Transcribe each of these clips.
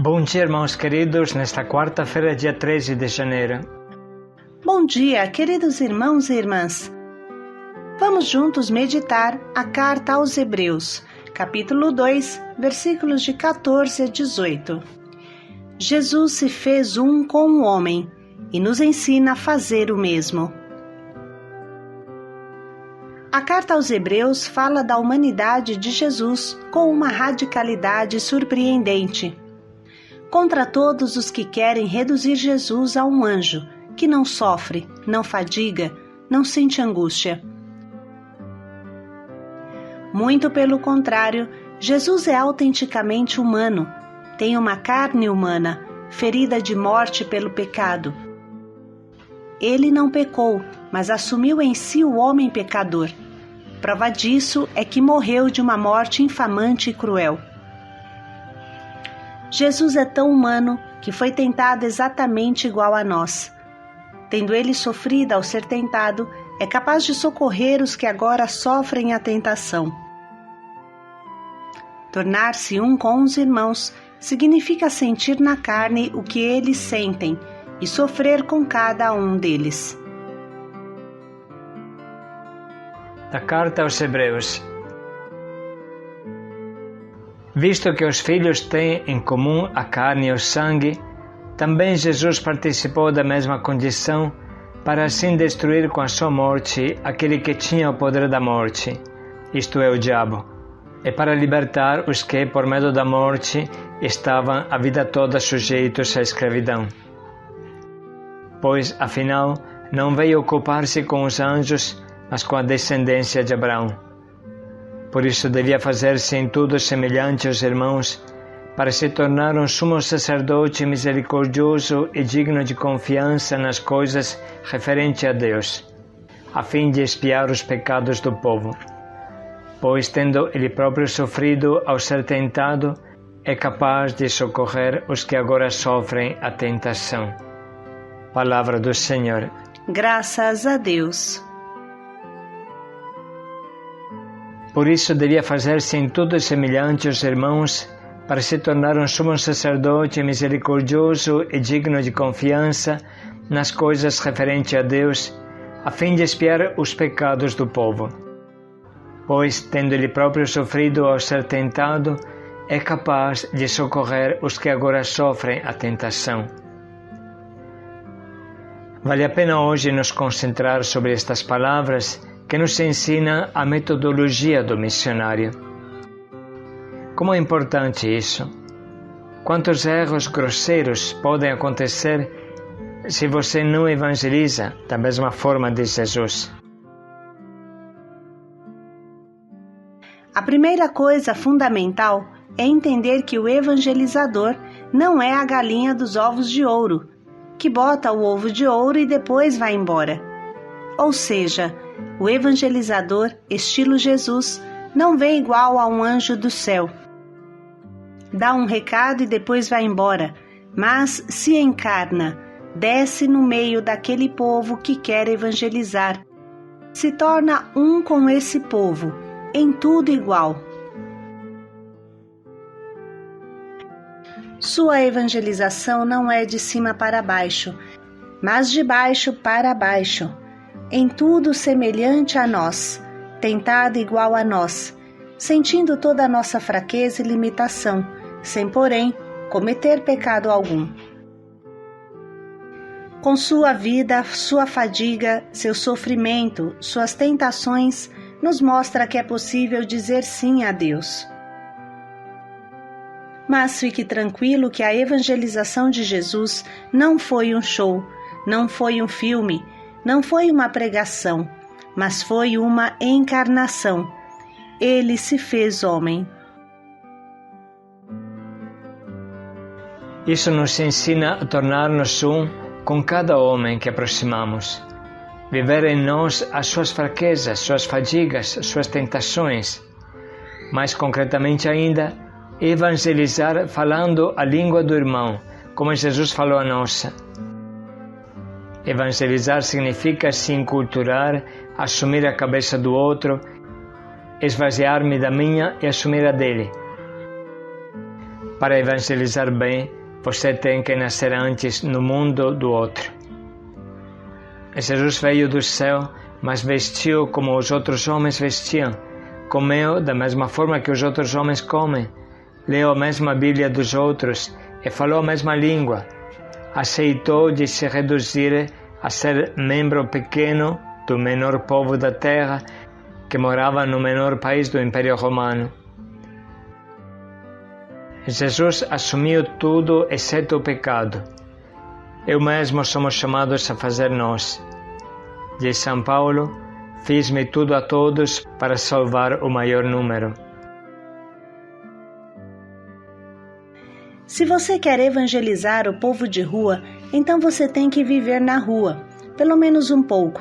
Bom dia, irmãos queridos, nesta quarta-feira, dia 13 de janeiro. Bom dia, queridos irmãos e irmãs. Vamos juntos meditar a carta aos Hebreus, capítulo 2, versículos de 14 a 18. Jesus se fez um com o homem e nos ensina a fazer o mesmo. A carta aos Hebreus fala da humanidade de Jesus com uma radicalidade surpreendente. Contra todos os que querem reduzir Jesus a um anjo, que não sofre, não fadiga, não sente angústia. Muito pelo contrário, Jesus é autenticamente humano, tem uma carne humana, ferida de morte pelo pecado. Ele não pecou, mas assumiu em si o homem pecador. Prova disso é que morreu de uma morte infamante e cruel. Jesus é tão humano que foi tentado exatamente igual a nós. Tendo ele sofrido ao ser tentado, é capaz de socorrer os que agora sofrem a tentação. Tornar-se um com os irmãos significa sentir na carne o que eles sentem e sofrer com cada um deles. Da carta aos Hebreus. Visto que os filhos têm em comum a carne e o sangue, também Jesus participou da mesma condição para assim destruir com a sua morte aquele que tinha o poder da morte, isto é, o diabo, e para libertar os que, por medo da morte, estavam a vida toda sujeitos à escravidão. Pois, afinal, não veio ocupar-se com os anjos, mas com a descendência de Abraão. Por isso devia fazer-se em tudo semelhante aos irmãos, para se tornar um sumo sacerdote misericordioso e digno de confiança nas coisas referentes a Deus, a fim de expiar os pecados do povo. Pois, tendo ele próprio sofrido ao ser tentado, é capaz de socorrer os que agora sofrem a tentação. Palavra do Senhor. Graças a Deus. Por isso devia fazer-se em tudo semelhante aos irmãos, para se tornar um sumo sacerdote misericordioso e digno de confiança nas coisas referentes a Deus, a fim de expiar os pecados do povo. Pois, tendo ele próprio sofrido ao ser tentado, é capaz de socorrer os que agora sofrem a tentação. Vale a pena hoje nos concentrar sobre estas palavras que nos ensina a metodologia do missionário. Como é importante isso! Quantos erros grosseiros podem acontecer se você não evangeliza da mesma forma de Jesus? A primeira coisa fundamental é entender que o evangelizador não é a galinha dos ovos de ouro, que bota o ovo de ouro e depois vai embora. Ou seja, o evangelizador, estilo Jesus, não vem igual a um anjo do céu. Dá um recado e depois vai embora, mas se encarna, desce no meio daquele povo que quer evangelizar. Se torna um com esse povo, em tudo igual. Sua evangelização não é de cima para baixo, mas de baixo para baixo. Em tudo semelhante a nós, tentado igual a nós, sentindo toda a nossa fraqueza e limitação, sem, porém, cometer pecado algum. Com sua vida, sua fadiga, seu sofrimento, suas tentações, nos mostra que é possível dizer sim a Deus. Mas fique tranquilo que a evangelização de Jesus não foi um show, não foi um filme, não foi uma pregação, mas foi uma encarnação. Ele se fez homem. Isso nos ensina a tornar-nos um com cada homem que aproximamos. Viver em nós as suas fraquezas, suas fadigas, suas tentações. Mais concretamente ainda, evangelizar falando a língua do irmão, como Jesus falou a nossa. Evangelizar significa se enculturar, assumir a cabeça do outro, esvaziar-me da minha e assumir a dele. Para evangelizar bem, você tem que nascer antes no mundo do outro. Jesus veio do céu, mas vestiu como os outros homens vestiam. Comeu da mesma forma que os outros homens comem. Leu a mesma Bíblia dos outros e falou a mesma língua. Aceitou de se reduzir a ser membro pequeno do menor povo da terra que morava no menor país do Império Romano. Jesus assumiu tudo exceto o pecado. Eu mesmo somos chamados a fazer nós. Diz São Paulo, fiz-me tudo a todos para salvar o maior número. Se você quer evangelizar o povo de rua, então você tem que viver na rua, pelo menos um pouco.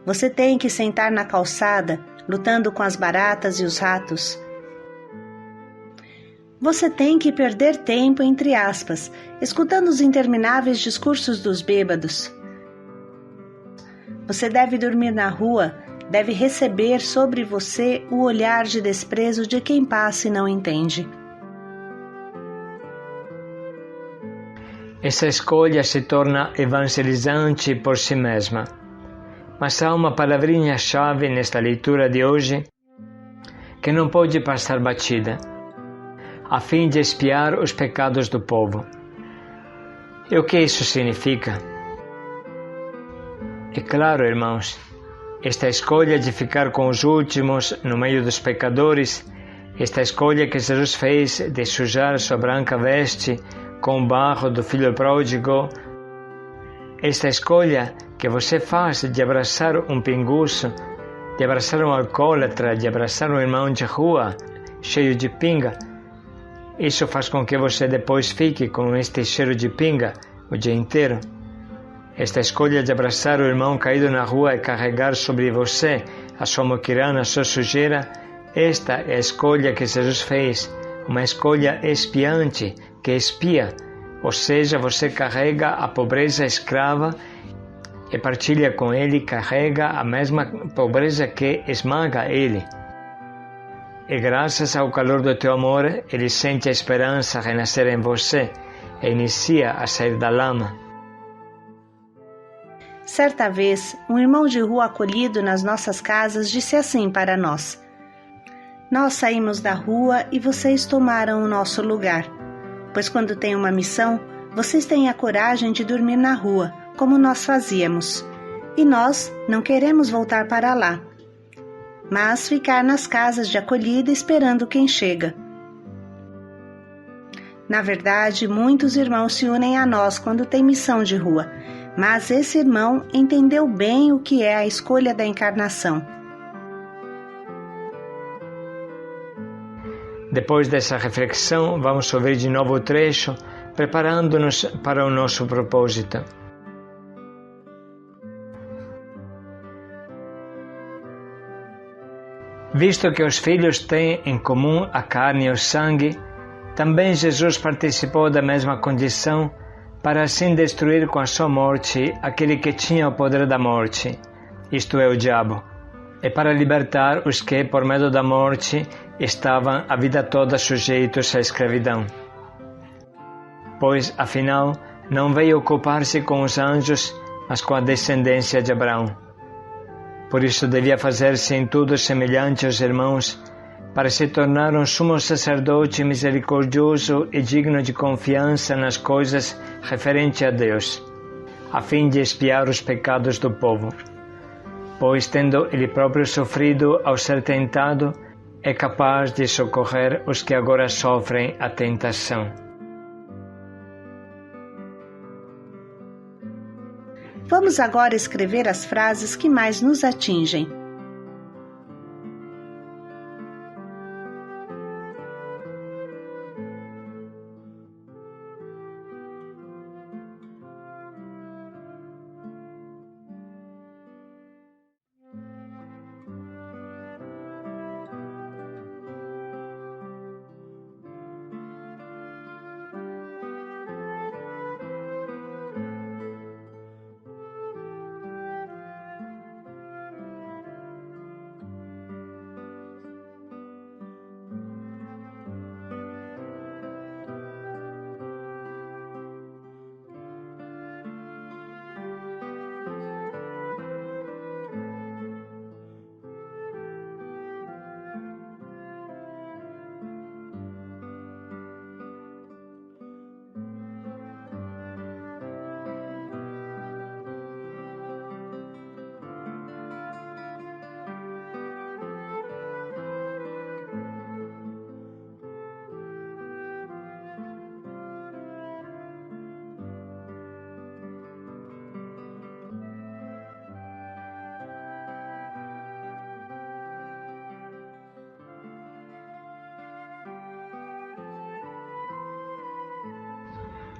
Você tem que sentar na calçada, lutando com as baratas e os ratos. Você tem que perder tempo, entre aspas, escutando os intermináveis discursos dos bêbados. Você deve dormir na rua, deve receber sobre você o olhar de desprezo de quem passa e não entende. Essa escolha se torna evangelizante por si mesma. Mas há uma palavrinha-chave nesta leitura de hoje que não pode passar batida, a fim de expiar os pecados do povo. E o que isso significa? É claro, irmãos, esta escolha de ficar com os últimos no meio dos pecadores, esta escolha que Jesus fez de sujar sua branca veste com o barro do filho pródigo, esta escolha que você faz de abraçar um pinguço, de abraçar um alcoólatra, de abraçar um irmão de rua cheio de pinga, isso faz com que você depois fique com este cheiro de pinga o dia inteiro. Esta escolha de abraçar o irmão caído na rua e carregar sobre você a sua moquirana, a sua sujeira, esta é a escolha que Jesus fez, uma escolha expiante, que expia, ou seja, você carrega a pobreza escrava e partilha com ele, carrega a mesma pobreza que esmaga ele. E graças ao calor do teu amor, ele sente a esperança renascer em você e inicia a sair da lama. Certa vez, um irmão de rua acolhido nas nossas casas disse assim para nós: Nós saímos da rua e vocês tomaram o nosso lugar, pois quando tem uma missão, vocês têm a coragem de dormir na rua, como nós fazíamos, e nós não queremos voltar para lá, mas ficar nas casas de acolhida esperando quem chega. Na verdade, muitos irmãos se unem a nós quando tem missão de rua, mas esse irmão entendeu bem o que é a escolha da encarnação. Depois dessa reflexão, vamos ouvir de novo o trecho, preparando-nos para o nosso propósito. Visto que os filhos têm em comum a carne e o sangue, também Jesus participou da mesma condição para assim destruir com a sua morte aquele que tinha o poder da morte, isto é, o diabo, e para libertar os que, por medo da morte, estavam a vida toda sujeitos à escravidão. Pois, afinal, não veio ocupar-se com os anjos, mas com a descendência de Abraão. Por isso devia fazer-se em tudo semelhante aos irmãos, para se tornar um sumo sacerdote misericordioso e digno de confiança nas coisas referentes a Deus, a fim de expiar os pecados do povo. Pois, tendo ele próprio sofrido ao ser tentado, é capaz de socorrer os que agora sofrem a tentação. Vamos agora escrever as frases que mais nos atingem.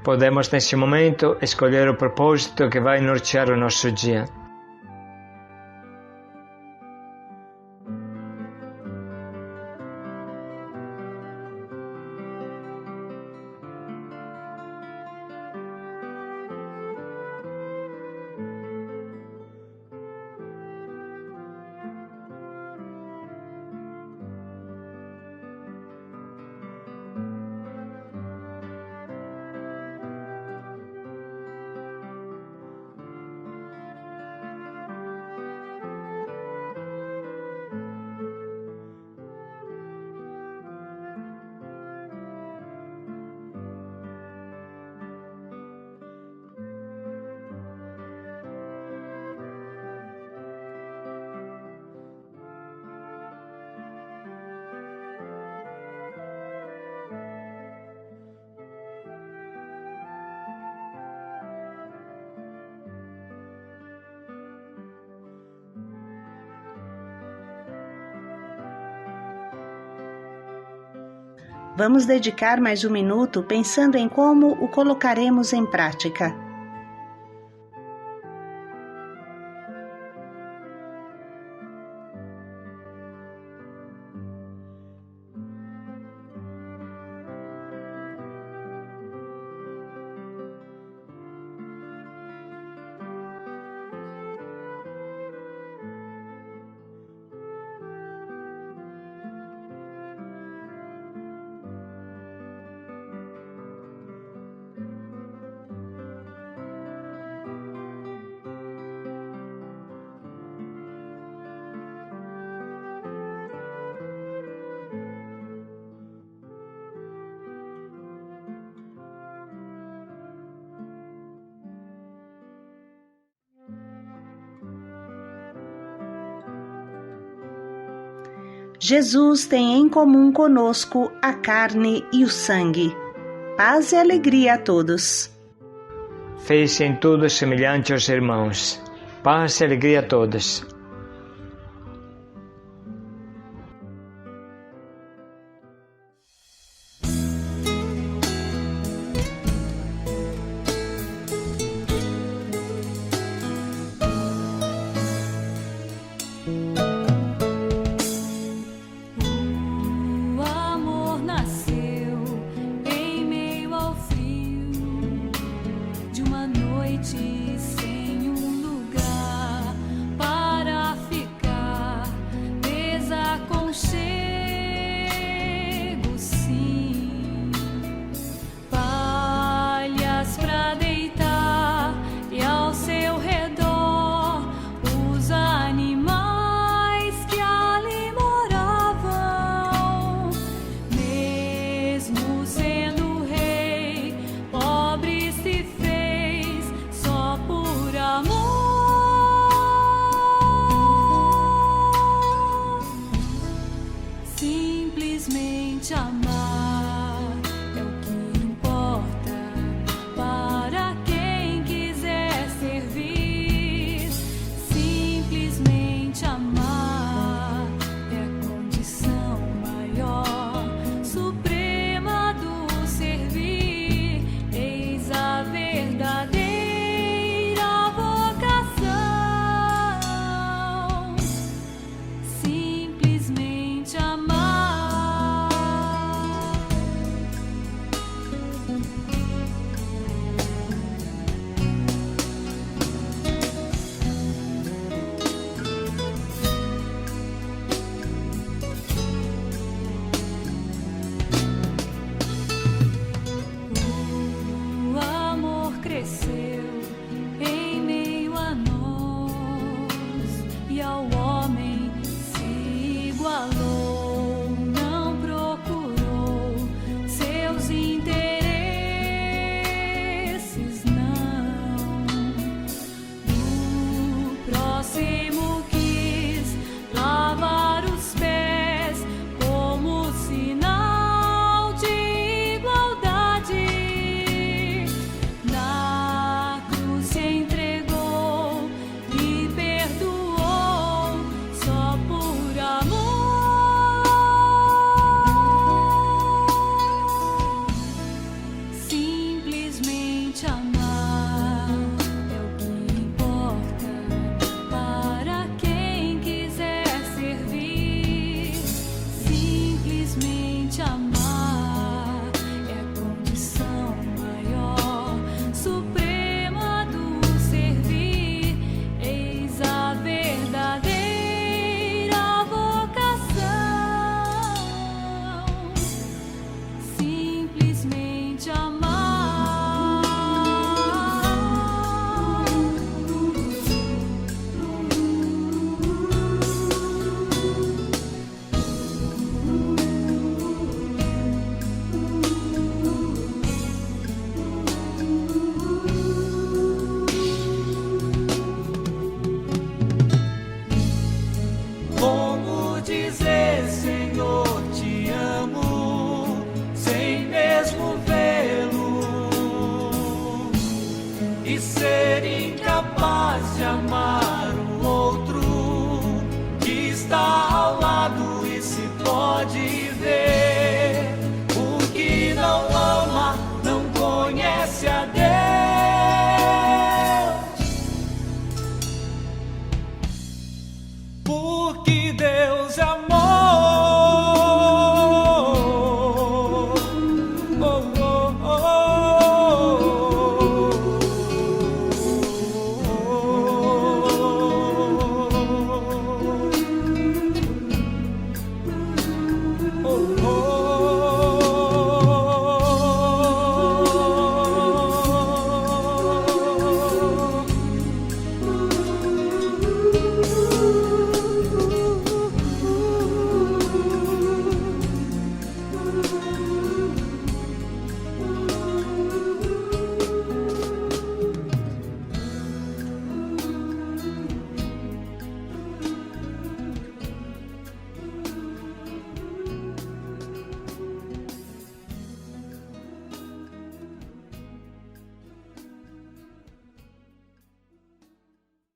podemos nesse momento escolher o propósito que vai nortear o nosso dia. Vamos dedicar mais um minuto pensando em como o colocaremos em prática. Jesus tem em comum conosco a carne e o sangue. Paz e alegria a todos. Fez em tudo semelhante aos irmãos. Paz e alegria a todos. Sem um lugar para Simplesmente amar é o que importa para quem quiser servir. Simplesmente amar é a condição maior, suprema do servir. Eis a verdadeira vocação. Simplesmente amar.